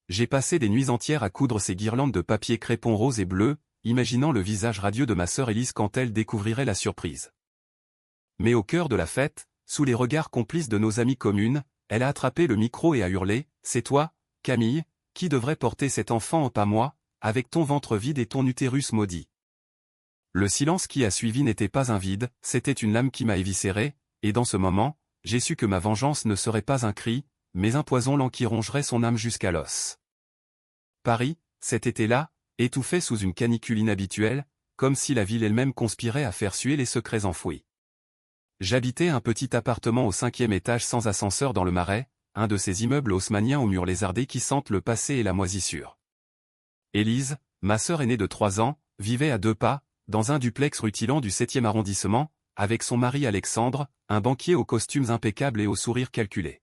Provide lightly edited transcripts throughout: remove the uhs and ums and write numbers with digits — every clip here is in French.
J'ai passé des nuits entières à coudre ces guirlandes de papier crépon rose et bleu, imaginant le visage radieux de ma sœur Élise quand elle découvrirait la surprise. Mais au cœur de la fête, sous les regards complices de nos amies communes, elle a attrapé le micro et a hurlé « C'est toi, Camille, qui devrais porter cet enfant, pas moi, avec ton ventre vide et ton utérus maudit. » Le silence qui a suivi n'était pas un vide, c'était une lame qui m'a éviscéré, et dans ce moment, j'ai su que ma vengeance ne serait pas un cri, mais un poison lent qui rongerait son âme jusqu'à l'os. Paris, cet été-là, étouffait sous une canicule inhabituelle, comme si la ville elle-même conspirait à faire suer les secrets enfouis. J'habitais un petit appartement au 5e étage sans ascenseur dans le Marais, un de ces immeubles haussmanniens aux murs lézardés qui sentent le passé et la moisissure. Élise, ma sœur aînée de 3 ans, vivait à 2 pas, dans un duplex rutilant du 7e arrondissement, avec son mari Alexandre, un banquier aux costumes impeccables et au sourire calculé.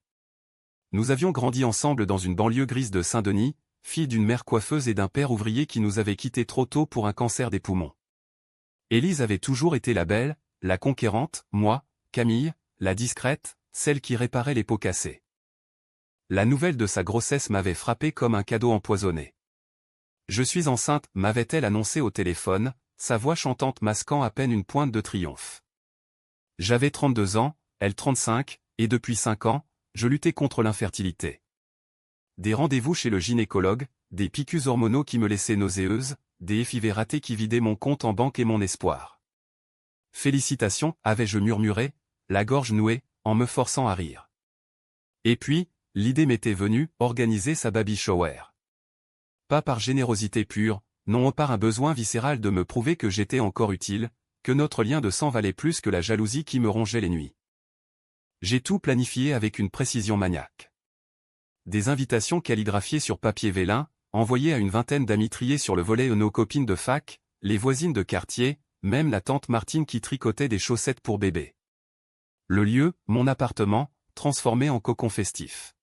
Nous avions grandi ensemble dans une banlieue grise de Saint-Denis, fille d'une mère coiffeuse et d'un père ouvrier qui nous avait quittés trop tôt pour un cancer des poumons. Élise avait toujours été la belle, la conquérante, moi, Camille, la discrète, celle qui réparait les pots cassés. La nouvelle de sa grossesse m'avait frappé comme un cadeau empoisonné. « Je suis enceinte », m'avait-elle annoncé au téléphone, sa voix chantante masquant à peine une pointe de triomphe. J'avais 32 ans, elle 35, et depuis 5 ans, je luttais contre l'infertilité. Des rendez-vous chez le gynécologue, des piqûres hormonaux qui me laissaient nauséeuse, des FIV ratés qui vidaient mon compte en banque et mon espoir. « Félicitations », avais-je murmuré, la gorge nouée, en me forçant à rire. Et puis, l'idée m'était venue, organiser sa baby shower. Pas par générosité pure, non par un besoin viscéral de me prouver que j'étais encore utile, que notre lien de sang valait plus que la jalousie qui me rongeait les nuits. J'ai tout planifié avec une précision maniaque. Des invitations calligraphiées sur papier vélin, envoyées à une vingtaine d'amis triés sur le volet nos copines de fac, les voisines de quartier, même la tante Martine qui tricotait des chaussettes pour bébé. Le lieu, mon appartement, transformé en cocon festif.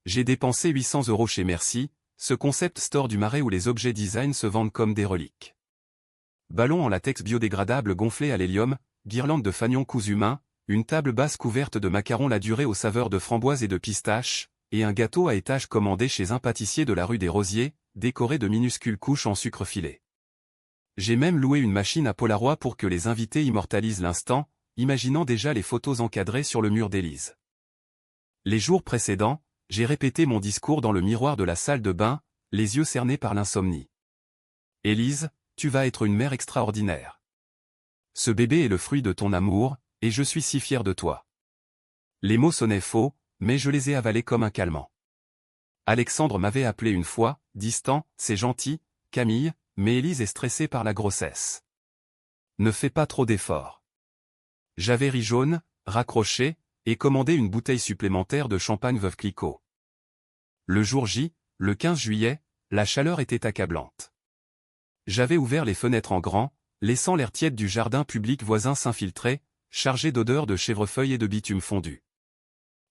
J'ai dépensé 800 € chez Merci, ce concept store du Marais où les objets design se vendent comme des reliques. Ballons en latex biodégradable gonflés à l'hélium, guirlandes de fanions cousus main, une table basse couverte de macarons la durée aux saveurs de framboise et de pistache, et un gâteau à étage commandé chez un pâtissier de la rue des Rosiers, décoré de minuscules couches en sucre filé. J'ai même loué une machine à Polaroid pour que les invités immortalisent l'instant, imaginant déjà les photos encadrées sur le mur d'Élise. Les jours précédents, j'ai répété mon discours dans le miroir de la salle de bain, les yeux cernés par l'insomnie. « Élise, tu vas être une mère extraordinaire. Ce bébé est le fruit de ton amour, et je suis si fier de toi. » Les mots sonnaient faux, mais je les ai avalés comme un calmant. Alexandre m'avait appelé une fois, distant, « C'est gentil, Camille, mais Élise est stressée par la grossesse. Ne fais pas trop d'efforts. » J'avais ri jaune, raccroché, et commandé une bouteille supplémentaire de champagne Veuve Clicquot. Le jour J, le 15 juillet, la chaleur était accablante. J'avais ouvert les fenêtres en grand, laissant l'air tiède du jardin public voisin s'infiltrer, chargé d'odeurs de chèvrefeuille et de bitume fondu.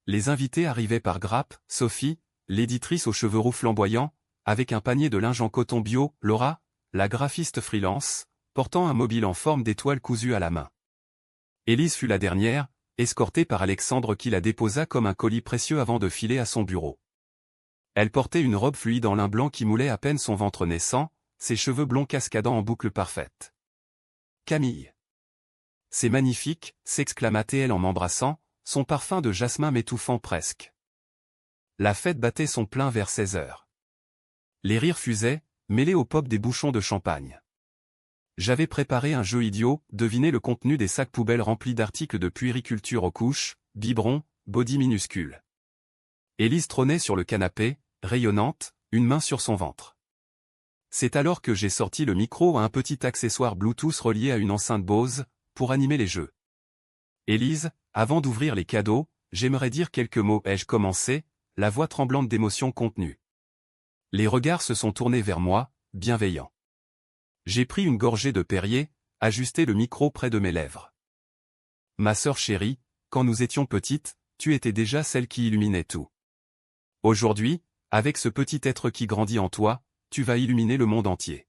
Les invités arrivaient par grappes, Sophie, l'éditrice aux cheveux roux flamboyants, avec un panier de linge en coton bio, Laura, la graphiste freelance, portant un mobile en forme d'étoile cousue à la main. Élise fut la dernière, escortée par Alexandre qui la déposa comme un colis précieux avant de filer à son bureau. Elle portait une robe fluide en lin blanc qui moulait à peine son ventre naissant, ses cheveux blonds cascadant en boucles parfaites. « Camille. C'est magnifique », s'exclama-t-elle en m'embrassant, son parfum de jasmin m'étouffant presque. La fête battait son plein vers 16 heures. Les rires fusaient, mêlés au pop des bouchons de champagne. J'avais préparé un jeu idiot, deviner le contenu des sacs poubelles remplis d'articles de puériculture aux couches, biberons, body minuscules. Élise trônait sur le canapé, rayonnante, une main sur son ventre. C'est alors que j'ai sorti le micro à un petit accessoire Bluetooth relié à une enceinte Bose, pour animer les jeux. « Élise, avant d'ouvrir les cadeaux, j'aimerais dire quelques mots », ai-je commencé, la voix tremblante d'émotion contenue. Les regards se sont tournés vers moi, bienveillants. J'ai pris une gorgée de Perrier, ajusté le micro près de mes lèvres. « Ma sœur chérie, quand nous étions petites, tu étais déjà celle qui illuminait tout. Aujourd'hui, avec ce petit être qui grandit en toi, tu vas illuminer le monde entier.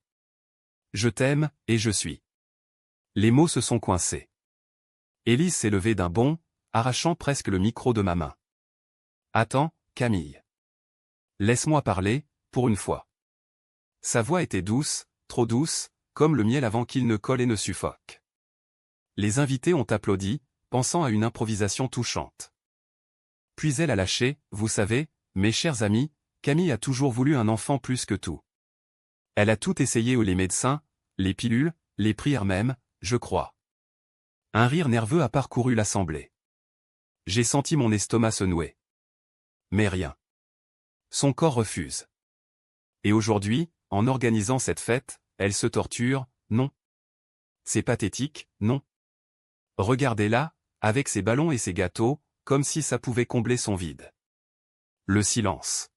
Je t'aime, et je suis. » Les mots se sont coincés. Élise s'est levée d'un bond, arrachant presque le micro de ma main. « Attends, Camille. Laisse-moi parler, pour une fois. Sa voix était douce, trop douce, comme le miel avant qu'il ne colle et ne suffoque. Les invités ont applaudi, pensant à une improvisation touchante. Puis elle a lâché, vous savez, mes chers amis, Camille a toujours voulu un enfant plus que tout. Elle a tout essayé les médecins, les pilules, les prières même, je crois. Un rire nerveux a parcouru l'assemblée. J'ai senti mon estomac se nouer. Mais rien. Son corps refuse. Et aujourd'hui, en organisant cette fête, elle se torture, non. C'est pathétique, non. Regardez-la, avec ses ballons et ses gâteaux, comme si ça pouvait combler son vide. Le silence.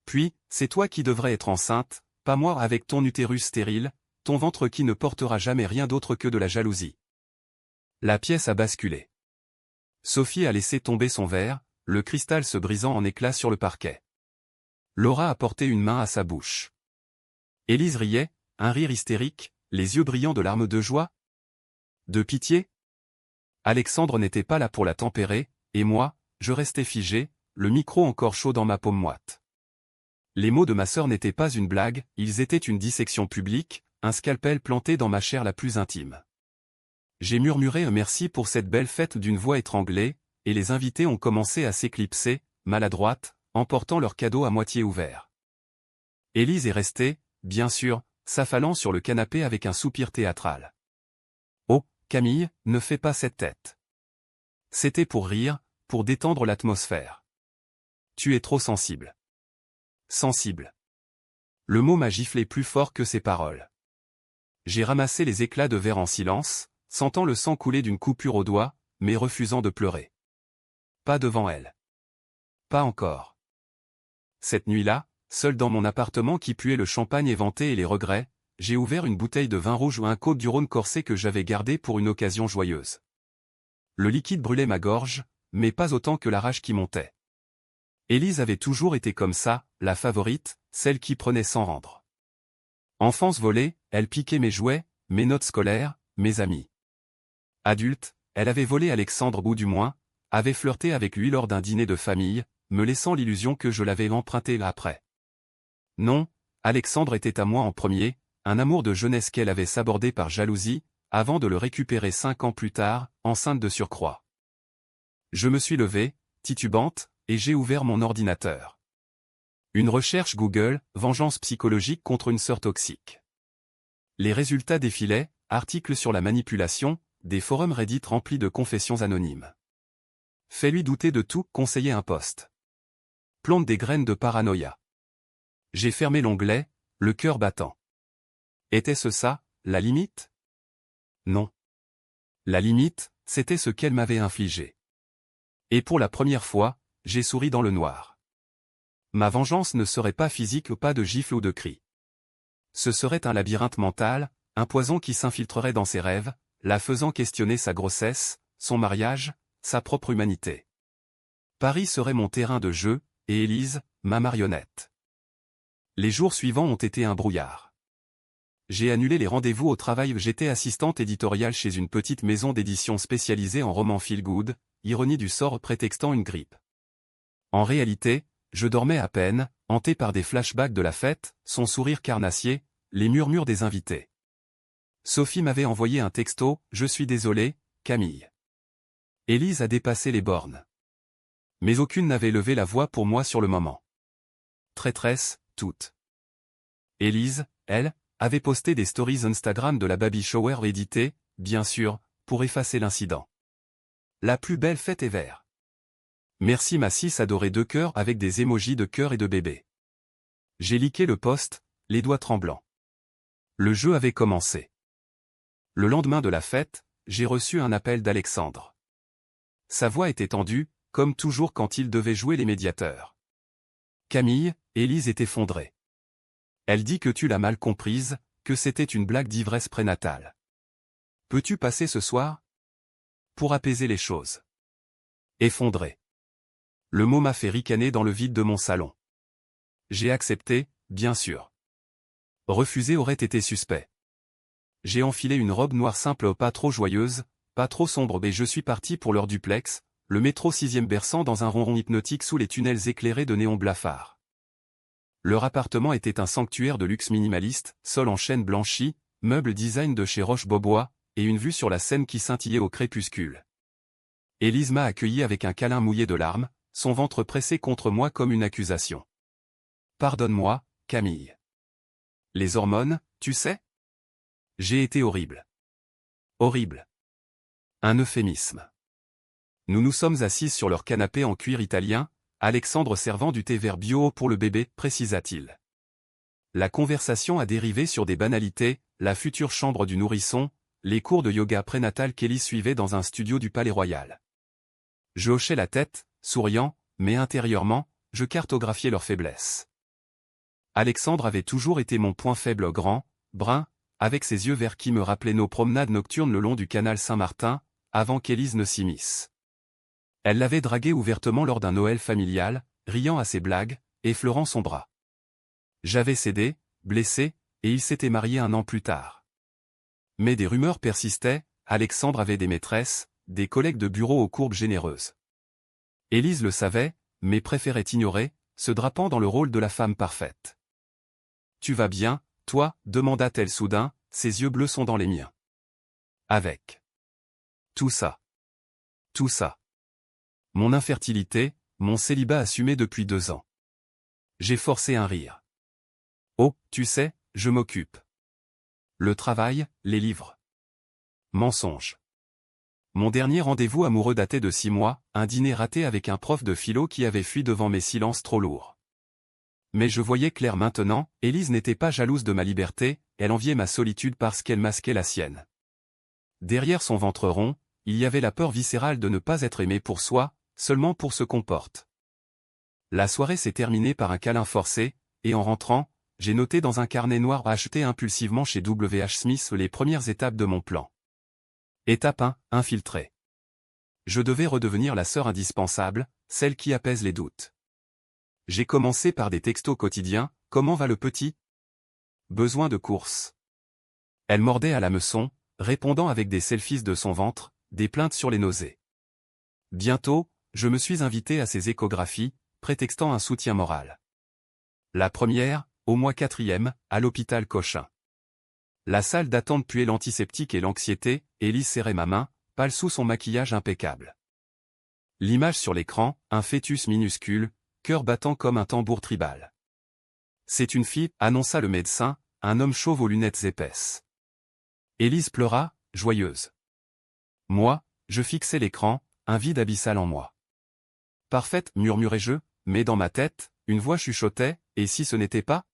Puis, c'est toi qui devrais être enceinte, pas moi avec ton utérus stérile, ton ventre qui ne portera jamais rien d'autre que de la jalousie. La pièce a basculé. Sophie a laissé tomber son verre, le cristal se brisant en éclats sur le parquet. Laura a porté une main à sa bouche. Élise riait, un rire hystérique, les yeux brillants de larmes de joie. De pitié? Alexandre n'était pas là pour la tempérer, et moi, je restais figé, le micro encore chaud dans ma paume moite. Les mots de ma sœur n'étaient pas une blague, ils étaient une dissection publique, un scalpel planté dans ma chair la plus intime. J'ai murmuré un merci pour cette belle fête d'une voix étranglée, et les invités ont commencé à s'éclipser, maladroites, emportant leurs cadeaux à moitié ouverts. Élise est restée, bien sûr, s'affalant sur le canapé avec un soupir théâtral. Oh, Camille, ne fais pas cette tête. C'était pour rire, pour détendre l'atmosphère. Tu es trop sensible. Sensible. Le mot m'a giflé plus fort que ses paroles. J'ai ramassé les éclats de verre en silence, sentant le sang couler d'une coupure au doigt, mais refusant de pleurer. Pas devant elle. Pas encore. Cette nuit-là, seul dans mon appartement qui puait le champagne éventé et les regrets, j'ai ouvert une bouteille de vin rouge ou un Côte du Rhône corsé que j'avais gardé pour une occasion joyeuse. Le liquide brûlait ma gorge, mais pas autant que la rage qui montait. Élise avait toujours été comme ça, la favorite, celle qui prenait sans rendre. Enfance volée, elle piquait mes jouets, mes notes scolaires, mes amis. Adulte, elle avait volé Alexandre ou du moins, avait flirté avec lui lors d'un dîner de famille, me laissant l'illusion que je l'avais emprunté après. Non, Alexandre était à moi en premier, un amour de jeunesse qu'elle avait sabordé par jalousie, avant de le récupérer 5 ans plus tard, enceinte de surcroît. Je me suis levé, titubante, et j'ai ouvert mon ordinateur. Une recherche Google, vengeance psychologique contre une sœur toxique. Les résultats défilaient, articles sur la manipulation, des forums Reddit remplis de confessions anonymes. Fais-lui douter de tout, conseillait un post. Plante des graines de paranoïa. J'ai fermé l'onglet, le cœur battant. Était-ce ça, la limite? Non. La limite, c'était ce qu'elle m'avait infligé. Et pour la première fois, j'ai souri dans le noir. Ma vengeance ne serait pas physique ou pas de gifle ou de cri. Ce serait un labyrinthe mental, un poison qui s'infiltrerait dans ses rêves, la faisant questionner sa grossesse, son mariage, sa propre humanité. Paris serait mon terrain de jeu, et Élise, ma marionnette. Les jours suivants ont été un brouillard. J'ai annulé les rendez-vous au travail. J'étais assistante éditoriale chez une petite maison d'édition spécialisée en romans feel-good, ironie du sort prétextant une grippe. En réalité, je dormais à peine, hanté par des flashbacks de la fête, son sourire carnassier, les murmures des invités. Sophie m'avait envoyé un texto, « Je suis désolé, Camille. » Élise a dépassé les bornes. Mais aucune n'avait levé la voix pour moi sur le moment. Traîtresse, toutes. Élise, elle, avait posté des stories Instagram de la baby shower éditées, bien sûr, pour effacer l'incident. La plus belle fête est vert. Merci ma cis adorée 2 cœurs avec des émojis de cœur et de bébé. J'ai liké le post, les doigts tremblants. Le jeu avait commencé. Le lendemain de la fête, j'ai reçu un appel d'Alexandre. Sa voix était tendue, comme toujours quand il devait jouer les médiateurs. Camille, Élise est effondrée. Elle dit que tu l'as mal comprise, que c'était une blague d'ivresse prénatale. Peux-tu passer ce soir? Pour apaiser les choses. Effondrée. Le mot m'a fait ricaner dans le vide de mon salon. J'ai accepté, bien sûr. Refuser aurait été suspect. J'ai enfilé une robe noire simple pas trop joyeuse, pas trop sombre et je suis parti pour leur duplex, le métro 6e berçant dans un ronron hypnotique sous les tunnels éclairés de néons blafards. Leur appartement était un sanctuaire de luxe minimaliste, sol en chêne blanchi, meubles design de chez Roche-Beaubois, et une vue sur la Seine qui scintillait au crépuscule. Élise m'a accueilli avec un câlin mouillé de larmes, son ventre pressé contre moi comme une accusation. Pardonne-moi, Camille. Les hormones, tu sais? J'ai été horrible. Horrible. Un euphémisme. Nous nous sommes assises sur leur canapé en cuir italien, Alexandre servant du thé vert bio pour le bébé, précisa-t-il. La conversation a dérivé sur des banalités, la future chambre du nourrisson, les cours de yoga prénatal qu'Élise suivait dans un studio du Palais Royal. Je hochais la tête, souriant, mais intérieurement, je cartographiais leurs faiblesses. Alexandre avait toujours été mon point faible grand, brun, avec ses yeux verts qui me rappelaient nos promenades nocturnes le long du canal Saint-Martin, avant qu'Élise ne s'immisce. Elle l'avait dragué ouvertement lors d'un Noël familial, riant à ses blagues, effleurant son bras. J'avais cédé, blessé, et il s'était marié un an plus tard. Mais des rumeurs persistaient, Alexandre avait des maîtresses, des collègues de bureau aux courbes généreuses. Élise le savait, mais préférait ignorer, se drapant dans le rôle de la femme parfaite. « Tu vas bien, toi » demanda-t-elle soudain, ses yeux bleus sondant les miens. « Avec. Tout ça. Tout ça. Mon infertilité, mon célibat assumé depuis 2 ans. » J'ai forcé un rire. « Oh, tu sais, je m'occupe. Le travail, les livres. » Mensonge. Mon dernier rendez-vous amoureux datait de 6 mois, un dîner raté avec un prof de philo qui avait fui devant mes silences trop lourds. Mais je voyais clair maintenant, Élise n'était pas jalouse de ma liberté, elle enviait ma solitude parce qu'elle masquait la sienne. Derrière son ventre rond, il y avait la peur viscérale de ne pas être aimé pour soi, seulement pour ce qu'on porte. La soirée s'est terminée par un câlin forcé, et en rentrant, j'ai noté dans un carnet noir acheté impulsivement chez W.H. Smith les premières étapes de mon plan. Étape 1, infiltrer. Je devais redevenir la sœur indispensable, celle qui apaise les doutes. J'ai commencé par des textos quotidiens, « Comment va le petit ? Besoin de course. » Elle mordait à l'hameçon, répondant avec des selfies de son ventre, des plaintes sur les nausées. Bientôt, je me suis invité à ses échographies, prétextant un soutien moral. La première, au mois 4e, à l'hôpital Cochin. La salle d'attente puait l'antiseptique et l'anxiété, Élise serrait ma main, pâle sous son maquillage impeccable. L'image sur l'écran, un fœtus minuscule, cœur battant comme un tambour tribal. C'est une fille, annonça le médecin, un homme chauve aux lunettes épaisses. Élise pleura, joyeuse. Moi, je fixais l'écran, un vide abyssal en moi. Parfaite, murmurai-je, mais dans ma tête, une voix chuchotait, et si ce n'était pas ?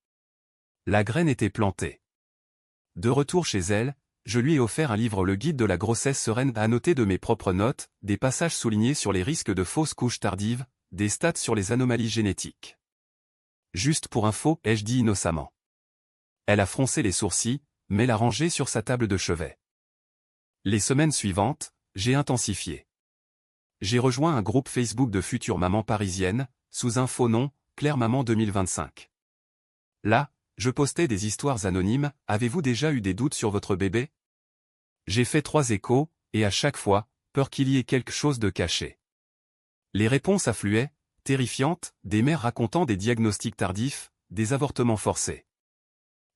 La graine était plantée. De retour chez elle, je lui ai offert un livre, le guide de la grossesse sereine, annoté de mes propres notes, des passages soulignés sur les risques de fausses couches tardives, des stats sur les anomalies génétiques. Juste pour info, ai-je dit innocemment. Elle a froncé les sourcils, mais l'a rangé sur sa table de chevet. Les semaines suivantes, j'ai intensifié. J'ai rejoint un groupe Facebook de futures mamans parisiennes, sous un faux nom, Claire Maman 2025. Là, je postais des histoires anonymes, « Avez-vous déjà eu des doutes sur votre bébé ?» J'ai fait 3 échos, et à chaque fois, peur qu'il y ait quelque chose de caché. Les réponses affluaient, terrifiantes, des mères racontant des diagnostics tardifs, des avortements forcés.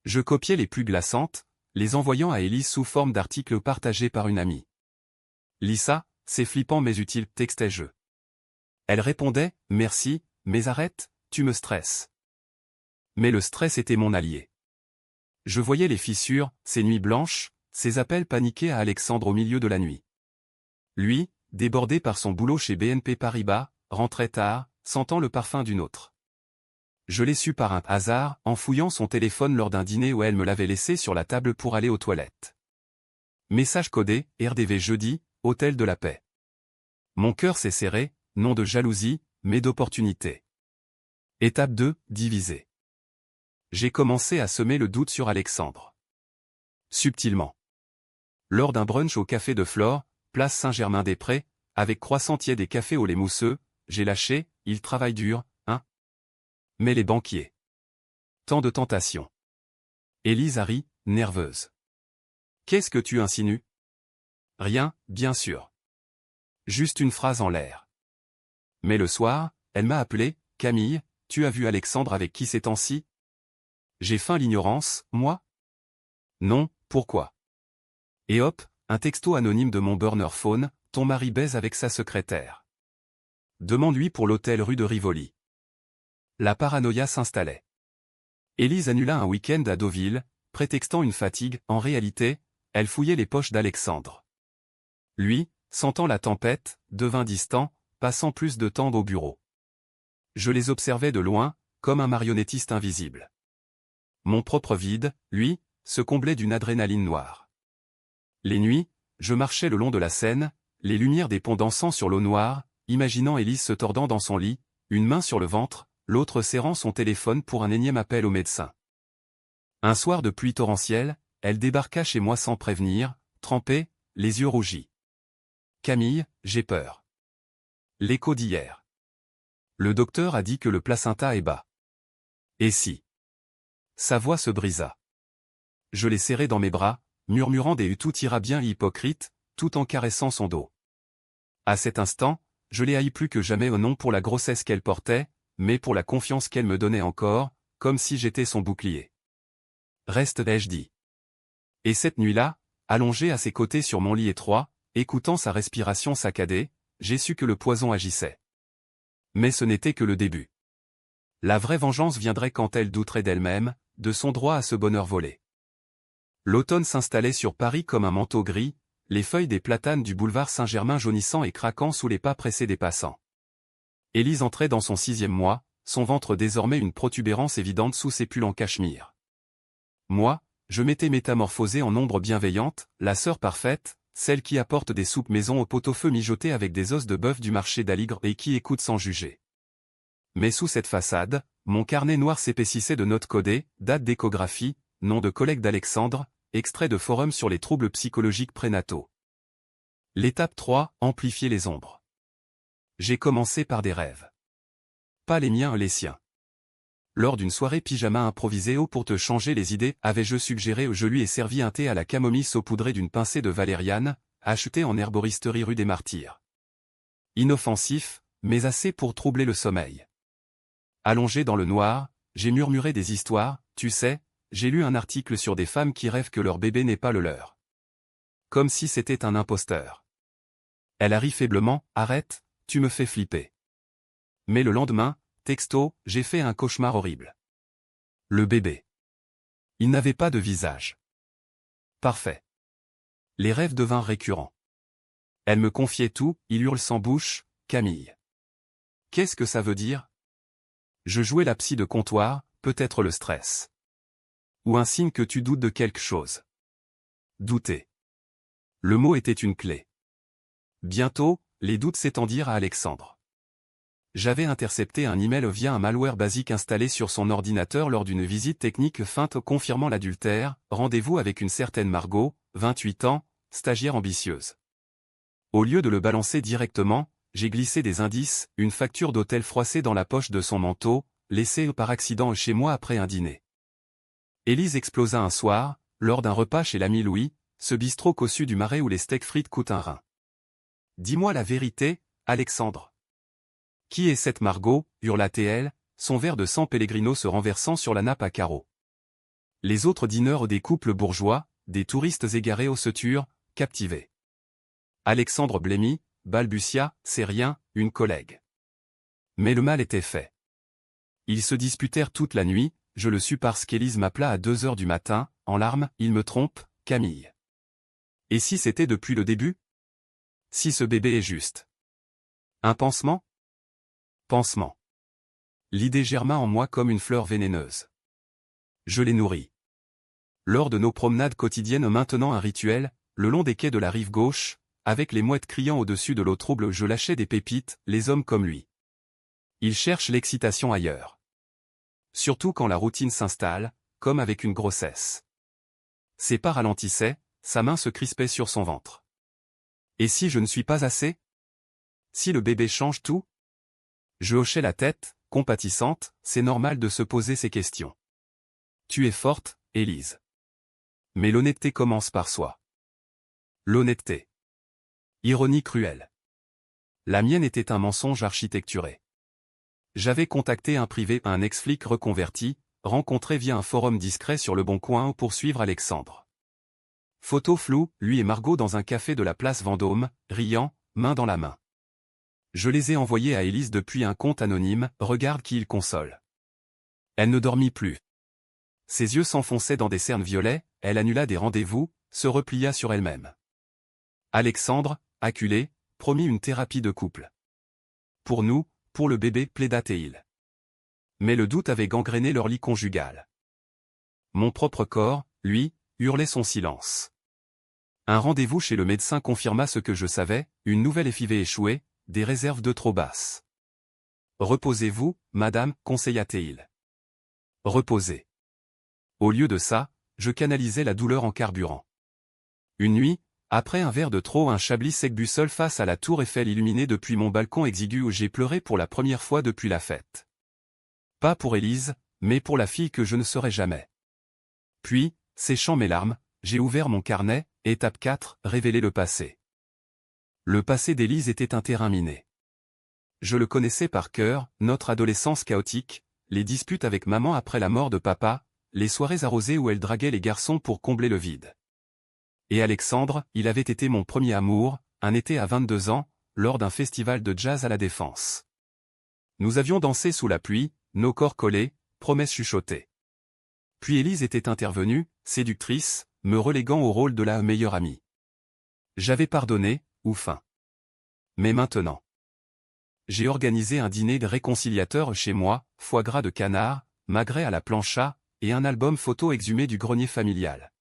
Je copiais les plus glaçantes, les envoyant à Élise sous forme d'articles partagés par une amie. « Lis ça, c'est flippant mais utile », textais-je. Elle répondait, « Merci, mais arrête, tu me stresses. » Mais le stress était mon allié. Je voyais les fissures, ces nuits blanches, ces appels paniqués à Alexandre au milieu de la nuit. Lui, débordé par son boulot chez BNP Paribas, rentrait tard, sentant le parfum d'une autre. Je l'ai su par un hasard, en fouillant son téléphone lors d'un dîner où elle me l'avait laissé sur la table pour aller aux toilettes. Message codé, RDV jeudi, Hôtel de la Paix. Mon cœur s'est serré, non de jalousie, mais d'opportunité. Étape 2, diviser. J'ai commencé à semer le doute sur Alexandre. Subtilement. Lors d'un brunch au café de Flore, place Saint-Germain-des-Prés, avec croissant tiède et café au lait mousseux, j'ai lâché, il travaille dur, hein. Mais les banquiers. Tant de tentations. Élise a ri, nerveuse. Qu'est-ce que tu insinues ? Rien, bien sûr. Juste une phrase en l'air. Mais le soir, elle m'a appelé, Camille, tu as vu Alexandre avec qui ces temps-ci? J'ai feint l'ignorance, moi? Non, pourquoi? Et hop, un texto anonyme de mon burner phone, ton mari baise avec sa secrétaire. Demande-lui pour l'hôtel rue de Rivoli. La paranoïa s'installait. Élise annula un week-end à Deauville, prétextant une fatigue. En réalité, elle fouillait les poches d'Alexandre. Lui, sentant la tempête, devint distant, passant plus de temps au bureau. Je les observais de loin, comme un marionnettiste invisible. Mon propre vide, lui, se comblait d'une adrénaline noire. Les nuits, je marchais le long de la Seine, les lumières des ponts dansant sur l'eau noire, imaginant Élise se tordant dans son lit, une main sur le ventre, l'autre serrant son téléphone pour un énième appel au médecin. Un soir de pluie torrentielle, elle débarqua chez moi sans prévenir, trempée, les yeux rougis. Camille, j'ai peur. L'écho d'hier. Le docteur a dit que le placenta est bas. Et si? Sa voix se brisa. Je l'ai serrée dans mes bras, murmurant des tout ira bien hypocrite, tout en caressant son dos. À cet instant, je l'ai haï plus que jamais non pour la grossesse qu'elle portait, mais pour la confiance qu'elle me donnait encore, comme si j'étais son bouclier. Reste, ai-je dit. Et cette nuit-là, allongé à ses côtés sur mon lit étroit, écoutant sa respiration saccadée, j'ai su que le poison agissait. Mais ce n'était que le début. La vraie vengeance viendrait quand elle douterait d'elle-même, de son droit à ce bonheur volé. L'automne s'installait sur Paris comme un manteau gris, les feuilles des platanes du boulevard Saint-Germain jaunissant et craquant sous les pas pressés des passants. Élise entrait dans son 6e mois, son ventre désormais une protubérance évidente sous ses pulls en cachemire. Moi, je m'étais métamorphosé en ombre bienveillante, la sœur parfaite, celle qui apporte des soupes maison au pot-au-feu mijoté avec des os de bœuf du marché d'Aligre et qui écoute sans juger. Mais sous cette façade, mon carnet noir s'épaississait de notes codées, dates d'échographie, nom de collègue d'Alexandre, extrait de forum sur les troubles psychologiques prénataux. L'étape 3, amplifier les ombres. J'ai commencé par des rêves. Pas les miens, les siens. Lors d'une soirée pyjama improvisée pour te changer les idées, avais-je suggéré, je lui ai servi un thé à la camomille saupoudré d'une pincée de valériane, acheté en herboristerie rue des Martyrs. Inoffensif, mais assez pour troubler le sommeil. Allongé dans le noir, j'ai murmuré des histoires, tu sais, j'ai lu un article sur des femmes qui rêvent que leur bébé n'est pas le leur. Comme si c'était un imposteur. Elle a ri faiblement, arrête, tu me fais flipper. Mais le lendemain, texto, j'ai fait un cauchemar horrible. Le bébé. Il n'avait pas de visage. Parfait. Les rêves devinrent récurrents. Elle me confiait tout, il hurle sans bouche, Camille. Qu'est-ce que ça veut dire? Je jouais la psy de comptoir, peut-être le stress. Ou un signe que tu doutes de quelque chose. Douter. Le mot était une clé. Bientôt, les doutes s'étendirent à Alexandre. J'avais intercepté un email via un malware basique installé sur son ordinateur lors d'une visite technique feinte confirmant l'adultère, rendez-vous avec une certaine Margot, 28 ans, stagiaire ambitieuse. Au lieu de le balancer directement, j'ai glissé des indices, une facture d'hôtel froissée dans la poche de son manteau, laissée par accident chez moi après un dîner. Élise explosa un soir, lors d'un repas chez l'ami Louis, ce bistrot cossu du Marais où les steaks frites coûtent un rein. Dis-moi la vérité, Alexandre. Qui est cette Margot, hurla-t-elle, son verre de sang Pellegrino se renversant sur la nappe à carreaux. Les autres dîneurs des couples bourgeois, des touristes égarés aux setures, captivés. Alexandre blêmit, balbutia, c'est rien, une collègue. Mais le mal était fait. Ils se disputèrent toute la nuit, je le sus parce qu'Élise m'appela à 2 heures du matin, en larmes, il me trompe, Camille. Et si c'était depuis le début? Si ce bébé est juste. Un pansement? Pansement. L'idée germa en moi comme une fleur vénéneuse. Je l'ai nourrie. Lors de nos promenades quotidiennes maintenant un rituel, le long des quais de la rive gauche, avec les mouettes criant au-dessus de l'eau trouble, je lâchais des pépites, les hommes comme lui. Ils cherchent l'excitation ailleurs. Surtout quand la routine s'installe, comme avec une grossesse. Ses pas ralentissaient, sa main se crispait sur son ventre. Et si je ne suis pas assez? Si le bébé change tout? Je hochais la tête, compatissante, c'est normal de se poser ces questions. Tu es forte, Élise. Mais l'honnêteté commence par soi. L'honnêteté. Ironie cruelle. La mienne était un mensonge architecturé. J'avais contacté un privé, un ex-flic reconverti, rencontré via un forum discret sur Le Bon Coin pour suivre Alexandre. Photo floue, lui et Margot dans un café de la place Vendôme, riant, main dans la main. Je les ai envoyés à Élise depuis un compte anonyme, regarde qui il console. Elle ne dormit plus. Ses yeux s'enfonçaient dans des cernes violets, elle annula des rendez-vous, se replia sur elle-même. Alexandre, acculé, promit une thérapie de couple. Pour nous, pour le bébé, plaida-t-il. Mais le doute avait gangréné leur lit conjugal. Mon propre corps, lui, hurlait son silence. Un rendez-vous chez le médecin confirma ce que je savais, une nouvelle FIV échouée, des réserves de trop basses. Reposez-vous, madame, conseilla-t-il. Reposez. Au lieu de ça, je canalisais la douleur en carburant. Une nuit, après un verre de trop, un Chablis sec bu seul face à la tour Eiffel illuminée depuis mon balcon exigu où j'ai pleuré pour la première fois depuis la fête. Pas pour Élise, mais pour la fille que je ne serai jamais. Puis, séchant mes larmes, j'ai ouvert mon carnet, étape 4, révéler le passé. Le passé d'Élise était un terrain miné. Je le connaissais par cœur, notre adolescence chaotique, les disputes avec maman après la mort de papa, les soirées arrosées où elle draguait les garçons pour combler le vide. Et Alexandre, il avait été mon premier amour, un été à 22 ans, lors d'un festival de jazz à La Défense. Nous avions dansé sous la pluie, nos corps collés, promesses chuchotées. Puis Élise était intervenue, séductrice, me reléguant au rôle de la meilleure amie. J'avais pardonné, ou faim. Mais maintenant. J'ai organisé un dîner de réconciliateur chez moi, foie gras de canard, magret à la plancha, et un album photo exhumé du grenier familial.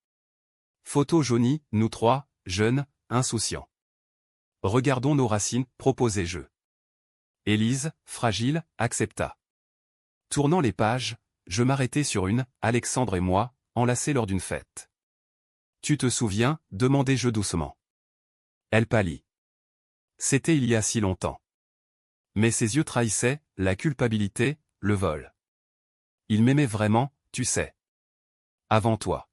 Photo jaunie, nous trois, jeunes, insouciants. Regardons nos racines, proposai-je. Élise, fragile, accepta. Tournant les pages, je m'arrêtai sur une, Alexandre et moi, enlacés lors d'une fête. Tu te souviens, demandai-je doucement. Elle pâlit. C'était il y a si longtemps. Mais ses yeux trahissaient, la culpabilité, le vol. Il m'aimait vraiment, tu sais. Avant toi.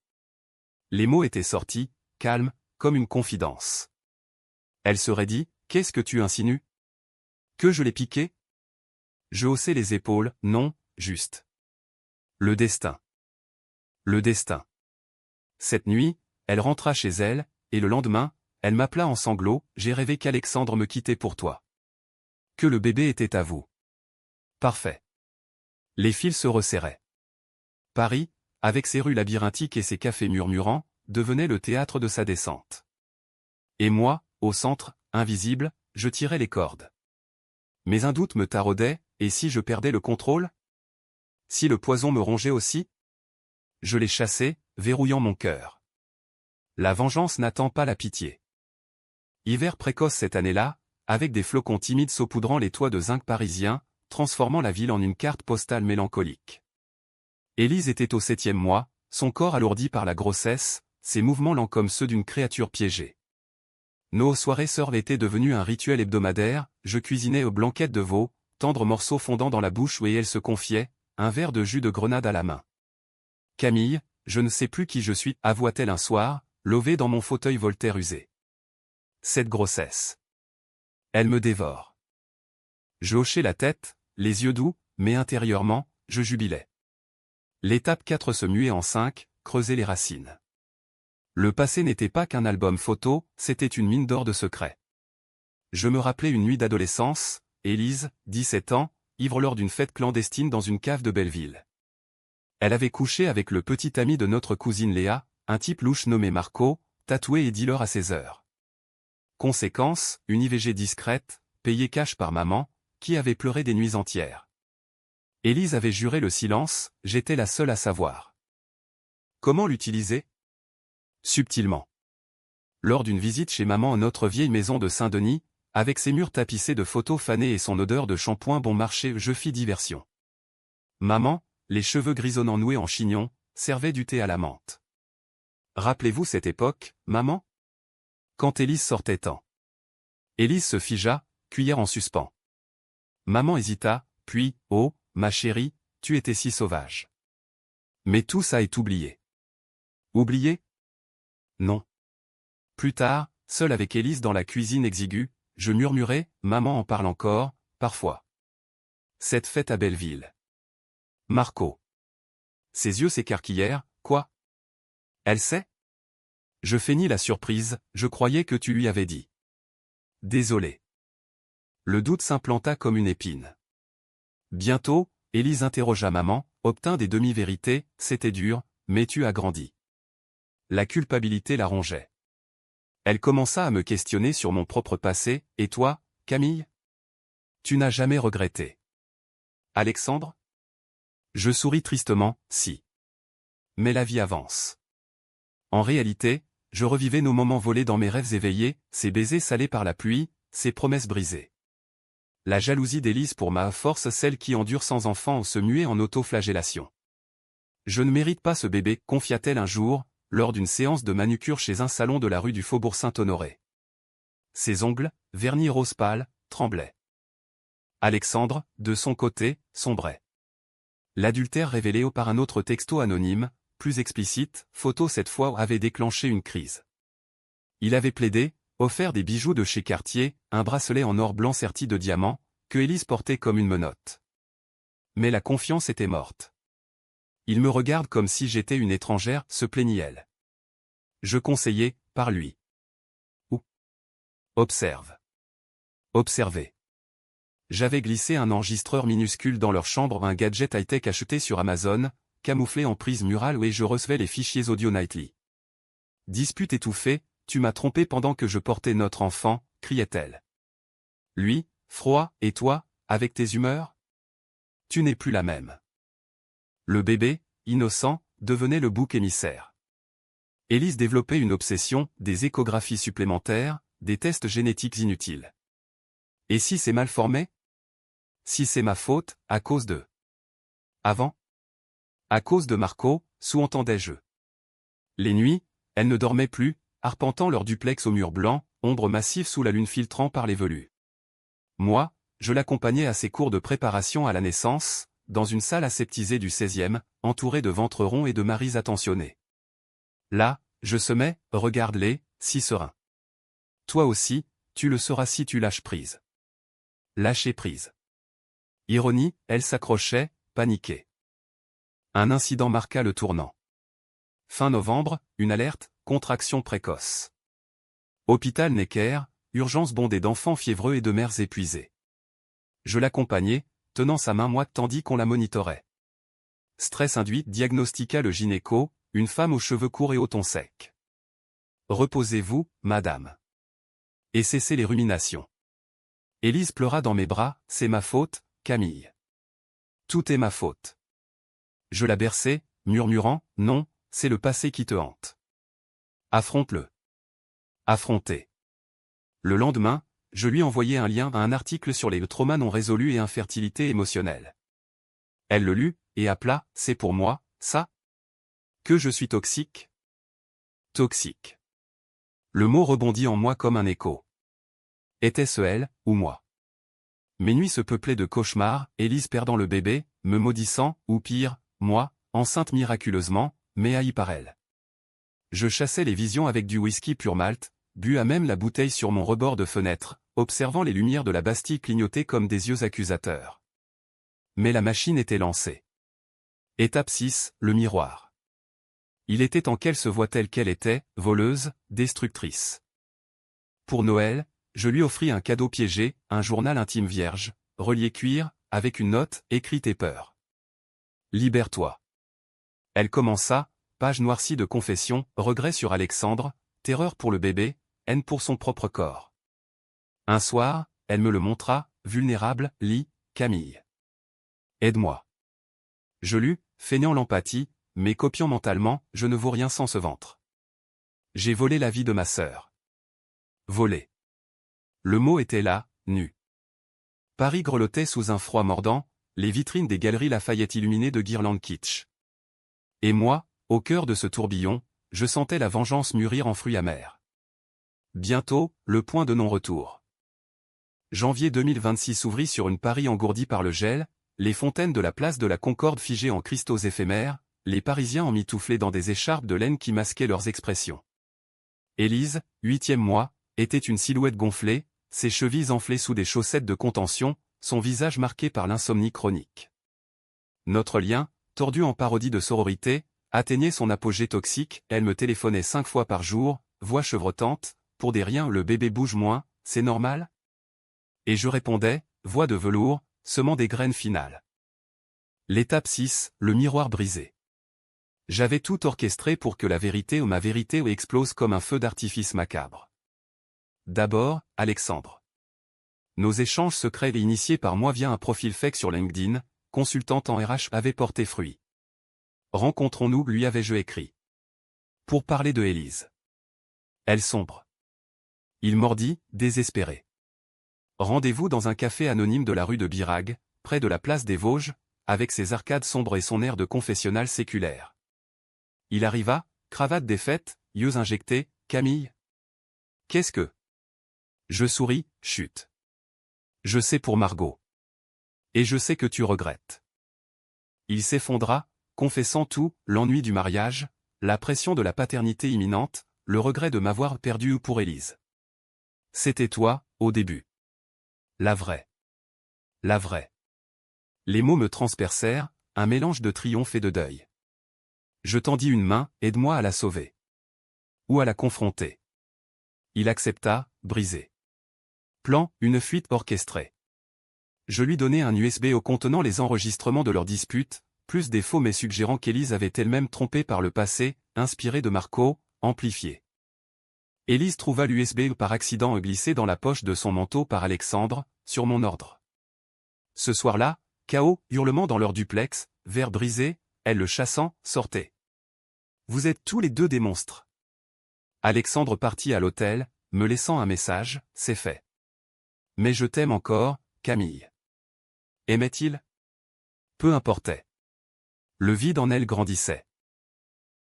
Les mots étaient sortis, calmes, comme une confidence. Elle serait dit, qu'est-ce que tu insinues? Que je l'ai piqué? Je haussai les épaules, non, juste. Le destin. Le destin. Cette nuit, elle rentra chez elle, et le lendemain, elle m'appela en sanglots, j'ai rêvé qu'Alexandre me quittait pour toi. Que le bébé était à vous. Parfait. Les fils se resserraient. Paris, avec ses rues labyrinthiques et ses cafés murmurants, devenait le théâtre de sa descente. Et moi, au centre, invisible, je tirais les cordes. Mais un doute me taraudait, et si je perdais le contrôle? Si le poison me rongeait aussi? Je les chassais, verrouillant mon cœur. La vengeance n'attend pas la pitié. Hiver précoce cette année-là, avec des flocons timides saupoudrant les toits de zinc parisiens, transformant la ville en une carte postale mélancolique. Élise était au 7e mois, son corps alourdi par la grossesse, ses mouvements lents comme ceux d'une créature piégée. Nos soirées sœurs étaient devenues un rituel hebdomadaire, je cuisinais aux blanquettes de veau, tendres morceaux fondant dans la bouche et elle se confiait, un verre de jus de grenade à la main. Camille, je ne sais plus qui je suis, avoua-t-elle un soir, levée dans mon fauteuil Voltaire usé. Cette grossesse. Elle me dévore. Je hochai la tête, les yeux doux, mais intérieurement, je jubilais. L'étape 4 se muait en 5, creuser les racines. Le passé n'était pas qu'un album photo, c'était une mine d'or de secrets. Je me rappelais une nuit d'adolescence, Élise, 17 ans, ivre lors d'une fête clandestine dans une cave de Belleville. Elle avait couché avec le petit ami de notre cousine Léa, un type louche nommé Marco, tatoué et dealer à ses heures. Conséquence, une IVG discrète, payée cash par maman, qui avait pleuré des nuits entières. Élise avait juré le silence, j'étais la seule à savoir. Comment l'utiliser? Subtilement. Lors d'une visite chez maman à notre vieille maison de Saint-Denis, avec ses murs tapissés de photos fanées et son odeur de shampoing bon marché, je fis diversion. Maman, les cheveux grisonnants noués en chignon, servait du thé à la menthe. Rappelez-vous cette époque, maman? Quand Élise sortait tant. Élise se figea, cuillère en suspens. Maman hésita, puis, oh, ma chérie, tu étais si sauvage. Mais tout ça est oublié. Oublié? Non. Plus tard, seul avec Élise dans la cuisine exiguë, je murmurais, maman en parle encore, parfois. Cette fête à Belleville. Marco. Ses yeux s'écarquillèrent, quoi? Elle sait? Je feignis la surprise, je croyais que tu lui avais dit. Désolé. Le doute s'implanta comme une épine. Bientôt, Élise interrogea maman, obtint des demi-vérités, c'était dur, mais tu as grandi. La culpabilité la rongeait. Elle commença à me questionner sur mon propre passé, et toi, Camille? Tu n'as jamais regretté. Alexandre? Je souris tristement, si. Mais la vie avance. En réalité, je revivais nos moments volés dans mes rêves éveillés, ces baisers salés par la pluie, ces promesses brisées. La jalousie d'Élise pour ma force, celle qui endure sans enfant ou se muer en auto-flagellation. Je ne mérite pas ce bébé, confia-t-elle un jour, lors d'une séance de manucure chez un salon de la rue du Faubourg Saint-Honoré. Ses ongles, vernis rose pâle, tremblaient. Alexandre, de son côté, sombrait. L'adultère révélé par un autre texto anonyme, plus explicite, photo cette fois, avait déclenché une crise. Il avait plaidé, offert des bijoux de chez Cartier, un bracelet en or blanc serti de diamants, que Élise portait comme une menotte. Mais la confiance était morte. Il me regarde comme si j'étais une étrangère, se plaignit-elle. Je conseillais, par lui. Ou. Observe. Observez. J'avais glissé un enregistreur minuscule dans leur chambre, un gadget high-tech acheté sur Amazon, camouflé en prise murale et je recevais les fichiers audio nightly. Dispute étouffée, tu m'as trompé pendant que je portais notre enfant, criait-elle. Lui, froid, et toi, avec tes humeurs? Tu n'es plus la même. Le bébé, innocent, devenait le bouc émissaire. Élise développait une obsession, des échographies supplémentaires, des tests génétiques inutiles. Et si c'est mal formé? Si c'est ma faute, à cause de... Avant? À cause de Marco, sous-entendais-je. Les nuits, elle ne dormait plus, arpentant leur duplex au mur blanc, ombre massive sous la lune filtrant par les velus. Moi, je l'accompagnais à ses cours de préparation à la naissance, dans une salle aseptisée du 16e, entourée de ventres ronds et de maris attentionnés. Là, je semais, regarde-les, si serein. Toi aussi, tu le seras si tu lâches prise. Lâcher prise. Ironie, elle s'accrochait, paniquée. Un incident marqua le tournant. Fin novembre, une alerte, contraction précoce. Hôpital Necker, urgence bondée d'enfants fiévreux et de mères épuisées. Je l'accompagnais, tenant sa main moite tandis qu'on la monitorait. Stress induit, diagnostiqua le gynéco, une femme aux cheveux courts et au ton sec. Reposez-vous, madame. Et cessez les ruminations. Élise pleura dans mes bras, c'est ma faute, Camille. Tout est ma faute. Je la berçai, murmurant, non, c'est le passé qui te hante. Affronte-le. Affronter. Le lendemain, je lui envoyai un lien à un article sur les traumas non résolus et infertilité émotionnelle. Elle le lut, et appela, c'est pour moi, ça? Que je suis toxique? Toxique. Le mot rebondit en moi comme un écho. Était-ce elle, ou moi? Mes nuits se peuplaient de cauchemars, Élise perdant le bébé, me maudissant, ou pire, moi, enceinte miraculeusement, mais haïe par elle. Je chassais les visions avec du whisky pur malt, bu à même la bouteille sur mon rebord de fenêtre, observant les lumières de la Bastille clignoter comme des yeux accusateurs. Mais la machine était lancée. Étape 6, le miroir. Il était en qu'elle se voit telle qu'elle était, voleuse, destructrice. Pour Noël, je lui offris un cadeau piégé, un journal intime vierge, relié cuir, avec une note, écrite et peur. Libère-toi. Elle commença, page noircie de confession, regret sur Alexandre, terreur pour le bébé, haine pour son propre corps. Un soir, elle me le montra, vulnérable, lis, Camille. Aide-moi. Je lus, feignant l'empathie, mais copiant mentalement, je ne vaux rien sans ce ventre. J'ai volé la vie de ma sœur. Volé. Le mot était là, nu. Paris grelottait sous un froid mordant, les vitrines des galeries Lafayette illuminées de guirlandes kitsch. Et moi, au cœur de ce tourbillon, je sentais la vengeance mûrir en fruits amers. Bientôt, le point de non-retour. Janvier 2026 s'ouvrit sur une Paris engourdie par le gel, les fontaines de la place de la Concorde figées en cristaux éphémères, les Parisiens emmitouflés dans des écharpes de laine qui masquaient leurs expressions. Élise, 8e mois, était une silhouette gonflée, ses chevilles enflées sous des chaussettes de contention, son visage marqué par l'insomnie chronique. Notre lien, tordu en parodie de sororité, atteignait son apogée toxique, elle me téléphonait 5 fois par jour, voix chevrotante, pour des riens le bébé bouge moins, c'est normal? Et je répondais, voix de velours, semant des graines finales. L'étape 6, le miroir brisé. J'avais tout orchestré pour que la vérité ou ma vérité explose comme un feu d'artifice macabre. D'abord, Alexandre. Nos échanges secrets et initiés par moi via un profil fake sur LinkedIn, consultante en RH, avaient porté fruit. Rencontrons-nous, lui avais-je écrit. Pour parler de Élise. Elle sombre. Il mordit, désespéré. Rendez-vous dans un café anonyme de la rue de Birague, près de la place des Vosges, avec ses arcades sombres et son air de confessionnal séculaire. Il arriva, cravate défaite, yeux injectés, Camille. Qu'est-ce que? Je souris, chut. Je sais pour Margot. Et je sais que tu regrettes. Il s'effondra, confessant tout, l'ennui du mariage, la pression de la paternité imminente, le regret de m'avoir perdu pour Élise. C'était toi, au début. La vraie. La vraie. Les mots me transpercèrent, un mélange de triomphe et de deuil. Je tendis une main, aide-moi à la sauver. Ou à la confronter. Il accepta, brisé. Plan, une fuite orchestrée. Je lui donnai un USB contenant les enregistrements de leur dispute, plus des faux mais suggérant qu'Élise avait elle-même trompé par le passé, inspiré de Marco, amplifié. Élise trouva l'USB par accident glissé dans la poche de son manteau par Alexandre, sur mon ordre. Ce soir-là, chaos, hurlements dans leur duplex, verre brisé, elle le chassant, sortait. Vous êtes tous les deux des monstres. Alexandre partit à l'hôtel, me laissant un message, c'est fait. Mais je t'aime encore, Camille. Aimait-il? Peu importait. Le vide en elle grandissait.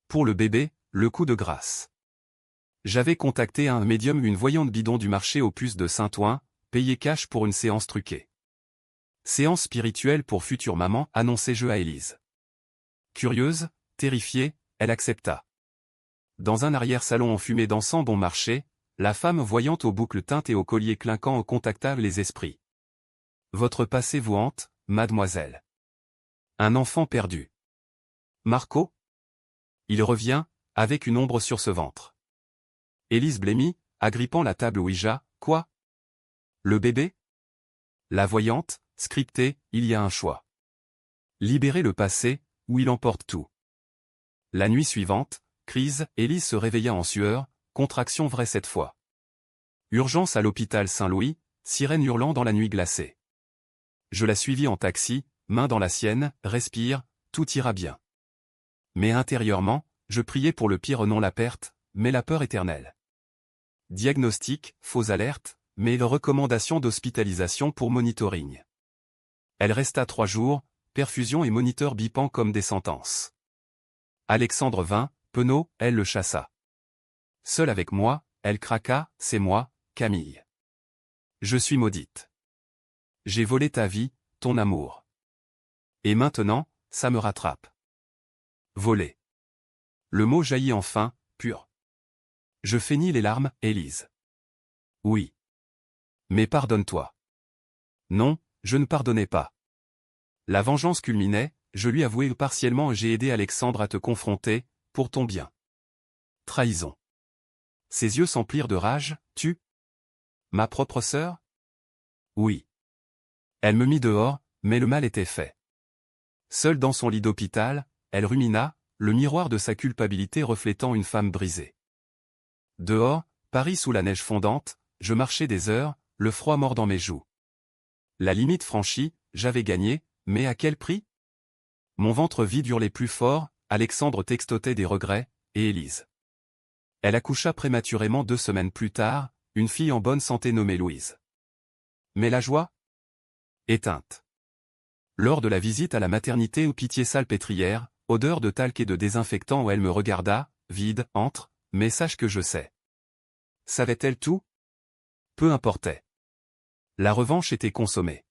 Pour le bébé, le coup de grâce. J'avais contacté un médium, une voyante bidon du marché aux puces de Saint-Ouen, payé cash pour une séance truquée. Séance spirituelle pour future maman, annonçai-je à Élise. Curieuse, terrifiée, elle accepta. Dans un arrière-salon enfumé d'encens bon marché, la femme voyante aux boucles teintes et au collier clinquant contacta les esprits. Votre passé vous hante, mademoiselle. Un enfant perdu. Marco? Il revient, avec une ombre sur ce ventre. Élise blêmit, agrippant la table Ouija, quoi? Le bébé? La voyante, scriptée, il y a un choix. Libérer le passé, ou il emporte tout. La nuit suivante, crise, Élise se réveilla en sueur, contraction vraie cette fois. Urgence à l'hôpital Saint-Louis, sirène hurlant dans la nuit glacée. Je la suivis en taxi, main dans la sienne, respire, tout ira bien. Mais intérieurement, je priais pour le pire, non la perte, mais la peur éternelle. Diagnostic, fausse alerte, mais recommandation d'hospitalisation pour monitoring. Elle resta 3 jours, perfusion et moniteur bipant comme des sentences. Alexandre vint, penaud, elle le chassa. Seule avec moi, elle craqua, c'est moi, Camille. Je suis maudite. J'ai volé ta vie, ton amour. Et maintenant, ça me rattrape. Voler. Le mot jaillit enfin, pur. Je feignis les larmes, Élise. Oui. Mais pardonne-toi. Non, je ne pardonnais pas. La vengeance culminait, je lui avouai partiellement, j'ai aidé Alexandre à te confronter, pour ton bien. Trahison. Ses yeux s'emplirent de rage, tu? Ma propre sœur? Oui. Elle me mit dehors, mais le mal était fait. Seule dans son lit d'hôpital, elle rumina, le miroir de sa culpabilité reflétant une femme brisée. Dehors, Paris sous la neige fondante, je marchais des heures, le froid mordant mes joues. La limite franchie, j'avais gagné, mais à quel prix? Mon ventre vide hurlait plus fort, Alexandre textotait des regrets, et Élise. Elle accoucha prématurément 2 semaines plus tard, une fille en bonne santé nommée Louise. Mais la joie? Éteinte. Lors de la visite à la maternité où pitié salpêtrière, odeur de talc et de désinfectant où elle me regarda, vide, entre, mais sache que je sais. Savait-elle tout? Peu importait. La revanche était consommée.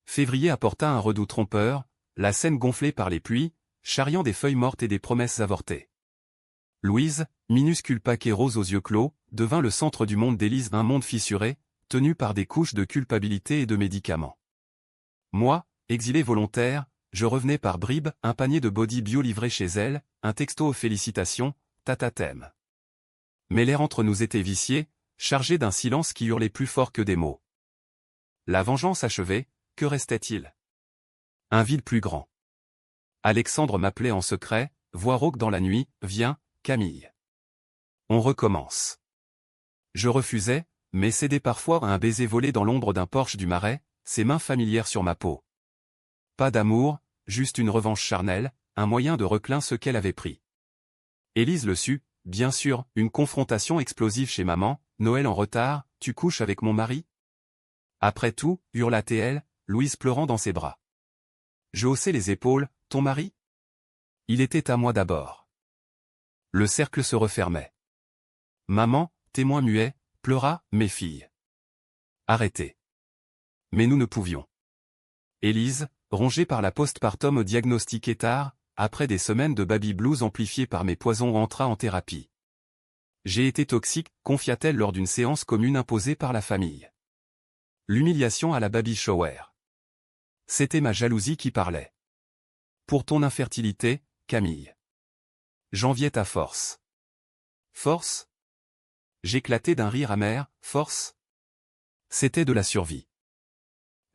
Février apporta un redout trompeur, la scène gonflée par les pluies, charriant des feuilles mortes et des promesses avortées. Louise, minuscule paquet rose aux yeux clos, devint le centre du monde d'Élise, un monde fissuré, tenu par des couches de culpabilité et de médicaments. Moi, exilé volontaire, je revenais par bribes, un panier de body bio livré chez elle, un texto aux félicitations, tata t'aime. Mais l'air entre nous était vicié, chargé d'un silence qui hurlait plus fort que des mots. La vengeance achevée, que restait-il? Un vide plus grand. Alexandre m'appelait en secret, voix rauque dans la nuit, viens, Camille. On recommence. Je refusais, mais cédais parfois à un baiser volé dans l'ombre d'un porche du Marais, ses mains familières sur ma peau. Pas d'amour, juste une revanche charnelle, un moyen de reclin ce qu'elle avait pris. Élise le sut, bien sûr, une confrontation explosive chez maman, Noël en retard, tu couches avec mon mari? Après tout, hurla-t-elle, Louise pleurant dans ses bras. Je haussai les épaules, ton mari? Il était à moi d'abord. Le cercle se refermait. Maman, témoin muet, pleura, mes filles. Arrêtez. Mais nous ne pouvions. Élise, rongée par la postpartum diagnostiquée tard, après des semaines de baby blues amplifiées par mes poisons, entra en thérapie. J'ai été toxique, confia-t-elle lors d'une séance commune imposée par la famille. L'humiliation à la baby shower. C'était ma jalousie qui parlait. Pour ton infertilité, Camille. J'enviais ta force. Force? J'éclatais d'un rire amer, force? C'était de la survie.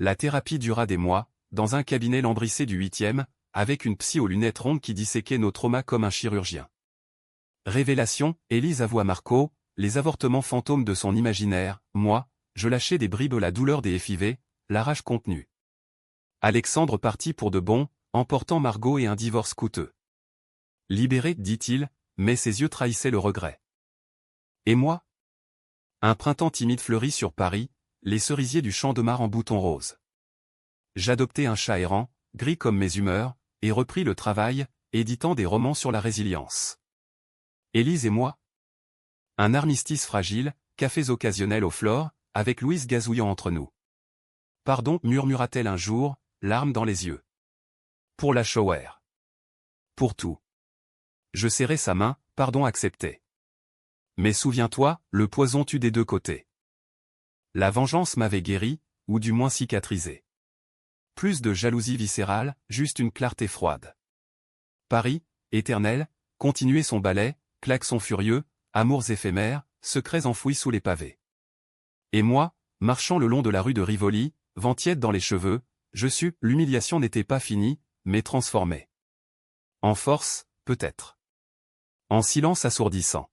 La thérapie dura des mois, dans un cabinet lambrissé du 8e, avec une psy aux lunettes rondes qui disséquait nos traumas comme un chirurgien. Révélation, Élise avoue à Marco, les avortements fantômes de son imaginaire, moi, je lâchais des bribes la douleur des FIV, la rage contenue. Alexandre partit pour de bon, emportant Margot et un divorce coûteux. Libéré, dit-il, mais ses yeux trahissaient le regret. Et moi? Un printemps timide fleurit sur Paris, les cerisiers du champ de Mars en bouton rose. J'adoptai un chat errant, gris comme mes humeurs, et repris le travail, éditant des romans sur la résilience. Élise et moi? Un armistice fragile, cafés occasionnels au Flore, avec Louise gazouillant entre nous. Pardon, murmura-t-elle un jour, larmes dans les yeux. Pour la shower. Pour tout. Je serrai sa main, pardon accepté. Mais souviens-toi, le poison tue des deux côtés. La vengeance m'avait guéri, ou du moins cicatrisé. Plus de jalousie viscérale, juste une clarté froide. Paris, éternel, continuait son ballet, klaxons furieux, amours éphémères, secrets enfouis sous les pavés. Et moi, marchant le long de la rue de Rivoli, vent tiède dans les cheveux, je sus, l'humiliation n'était pas finie, mais transformée. En force, peut-être. En silence assourdissant.